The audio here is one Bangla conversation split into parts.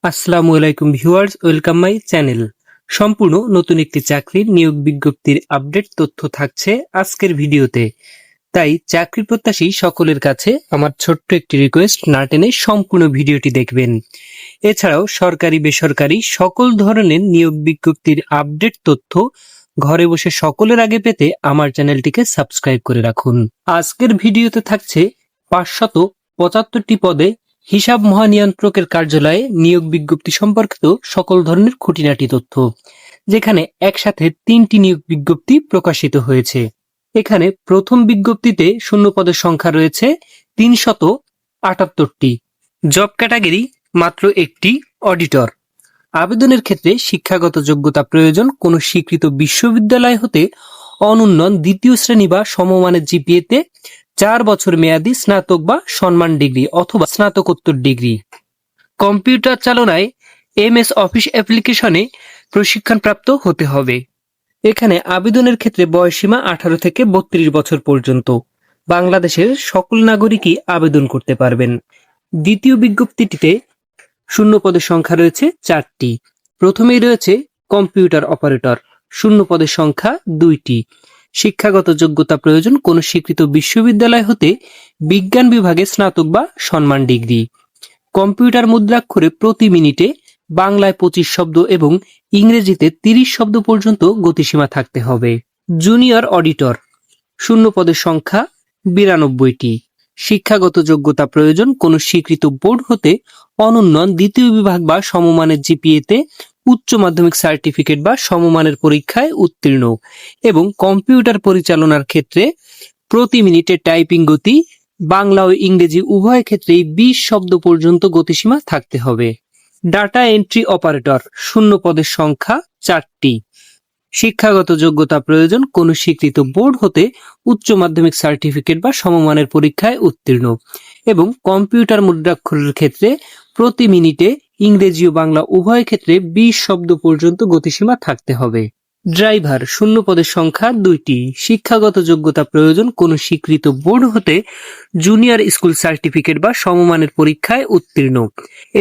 আসসালামু আলাইকুম ভিউয়ার্স, ওয়েলকাম মাই চ্যানেল। সম্পূর্ণ নতুন একটি চাকরির নিয়োগ বিজ্ঞপ্তির আপডেট তথ্য থাকছে আজকের ভিডিওতে। তাই চাকরি প্রত্যাশী সকলের কাছে আমার ছোট্ট একটি রিকোয়েস্ট, না টেনে সম্পূর্ণ ভিডিওটি দেখবেন। এছাড়াও সরকারি বেসরকারি সকল ধরনের নিয়োগ বিজ্ঞপ্তির আপডেট তথ্য ঘরে বসে সকলের আগে পেতে আমার চ্যানেলটিকে সাবস্ক্রাইব করে রাখুন। আজকের ভিডিওতে থাকছে 575টি পদে হিসাব মহানিয়ন্ত্রকের কার্যালয়ে নিয়োগ বিজ্ঞপ্তি সম্পর্কিত সকল ধরনের খুঁটিনাটি তথ্য, যেখানে একসাথে 3টি নিয়োগ বিজ্ঞপ্তি প্রকাশিত হয়েছে। এখানে প্রথম বিজ্ঞপ্তিতে শূন্য পদের সংখ্যা রয়েছে 378টি। জব ক্যাটাগরি মাত্র একটি, অডিটর। আবেদনের ক্ষেত্রে শিক্ষাগত যোগ্যতা প্রয়োজন কোনো স্বীকৃত বিশ্ববিদ্যালয় হতে অনূন্যন দ্বিতীয় শ্রেণী বা সমমানের জিপিএতে 4 বছর মেয়াদী স্নাতক বা সম্মান ডিগ্রি অথবা স্নাতকোত্তর ডিগ্রি। কম্পিউটার চালনায় MS অফিস অ্যাপ্লিকেশনে প্রশিক্ষণপ্রাপ্ত হতে হবে। এখানে আবেদনের ক্ষেত্রে বয়সসীমা 18 থেকে 32 বছর পর্যন্ত। বাংলাদেশের সকল নাগরিকই আবেদন করতে পারবেন। দ্বিতীয় বিজ্ঞপ্তিটিতে শূন্য পদের সংখ্যা রয়েছে 4টি। প্রথমেই রয়েছে কম্পিউটার অপারেটর, শূন্য পদের সংখ্যা 2টি। শিক্ষাগত যোগ্যতা প্রয়োজন কোনো স্বীকৃত বিশ্ববিদ্যালয় হতে বিজ্ঞান বিভাগে স্নাতক বা সম্মান ডিগ্রি। কম্পিউটার মুদ্রাক্ষরে প্রতি মিনিটে বাংলায় 25 শব্দ এবং ইংরেজিতে 30 শব্দ পর্যন্ত গতিসীমা থাকতে হবে। জুনিয়র অডিটর, শূন্য পদের সংখ্যা 92টি। শিক্ষাগত যোগ্যতা প্রয়োজন কোনো স্বীকৃত বোর্ড হতে অনূন্যন দ্বিতীয় বিভাগ বা সমমানের জিপিএতে উচ্চ মাধ্যমিক সার্টিফিকেট বা সমমানের পরীক্ষায় উত্তীর্ণ এবং কম্পিউটার পরিচালনার ক্ষেত্রে প্রতি মিনিটে টাইপিং গতি বাংলা ও ইংরেজি উভয় ক্ষেত্রেই 20 শব্দ পর্যন্ত গতিসীমা থাকতে হবে। ডাটা এন্ট্রি অপারেটর, শূন্য পদের সংখ্যা 4টি। শিক্ষাগত যোগ্যতা প্রয়োজন কোনো স্বীকৃত বোর্ড হতে উচ্চ মাধ্যমিক সার্টিফিকেট বা সমমানের পরীক্ষায় উত্তীর্ণ এবং কম্পিউটার মুদ্রাক্ষরের ক্ষেত্রে প্রতি মিনিটে ইংরেজি ও বাংলা উভয় ক্ষেত্রে 20 শব্দ পর্যন্ত গতিসীমা থাকতে হবে। ড্রাইভার, শূন্য পদের সংখ্যা 2টি। শিক্ষাগত যোগ্যতা প্রয়োজন কোনো স্বীকৃত বোর্ড হতে জুনিয়র স্কুল সার্টিফিকেট বা সমমানের পরীক্ষায় উত্তীর্ণ।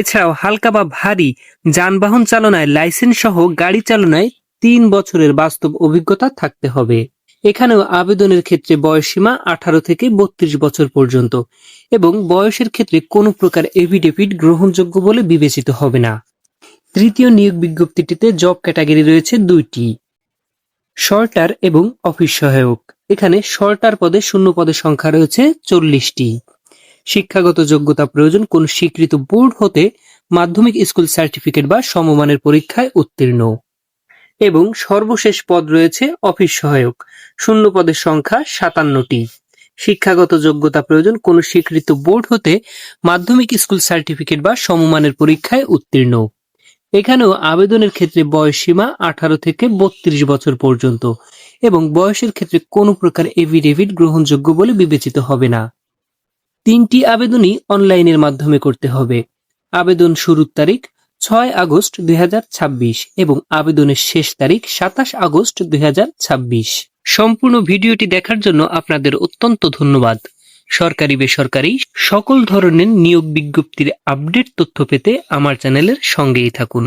এছাড়াও হালকা বা ভারী যানবাহন চালনায় লাইসেন্স সহ গাড়ি চালনায় 3 বছরের বাস্তব অভিজ্ঞতা থাকতে হবে। এখানেও আবেদনের ক্ষেত্রে বয়সসীমা 18 থেকে 32 বছর পর্যন্ত এবং বয়সের ক্ষেত্রে কোনো প্রকার এফিডেভিট গ্রহণযোগ্য বলে বিবেচিত হবে না। তৃতীয় নিয়োগ বিজ্ঞপ্তিটিতে জব ক্যাটাগরি রয়েছে 2টি, শর্টার এবং অফিস সহায়ক। এখানে শর্টার পদে শূন্য পদের সংখ্যা রয়েছে 40টি। শিক্ষাগত যোগ্যতা প্রয়োজন কোন স্বীকৃত বোর্ড হতে মাধ্যমিক স্কুল সার্টিফিকেট বা সমমানের পরীক্ষায় উত্তীর্ণ এবং সর্বশেষ পদ রয়েছে অফিস সহায়ক, শূন্য পদের সংখ্যা 57টি। শিক্ষাগত যোগ্যতা প্রয়োজন কোন স্বীকৃত বোর্ড হতে মাধ্যমিক স্কুল সার্টিফিকেট বা সমমানের পরীক্ষায় উত্তীর্ণ। এখানেও আবেদনের ক্ষেত্রে বয়সসীমা 18 থেকে 32 বছর পর্যন্ত এবং বয়সের ক্ষেত্রে কোনো প্রকার এফিডেভিট গ্রহণযোগ্য বলে বিবেচিত হবে না। 3টি আবেদনই অনলাইনের মাধ্যমে করতে হবে। আবেদন শুরুর তারিখ 6 আগস্ট 2026 এবং আবেদনের শেষ তারিখ 27 আগস্ট 2026। সম্পূর্ণ ভিডিওটি দেখার জন্য আপনাদের অত্যন্ত ধন্যবাদ। সরকারি বেসরকারি সকল ধরনের নিয়োগ বিজ্ঞপ্তির আপডেট তথ্য পেতে আমার চ্যানেলের সঙ্গেই থাকুন।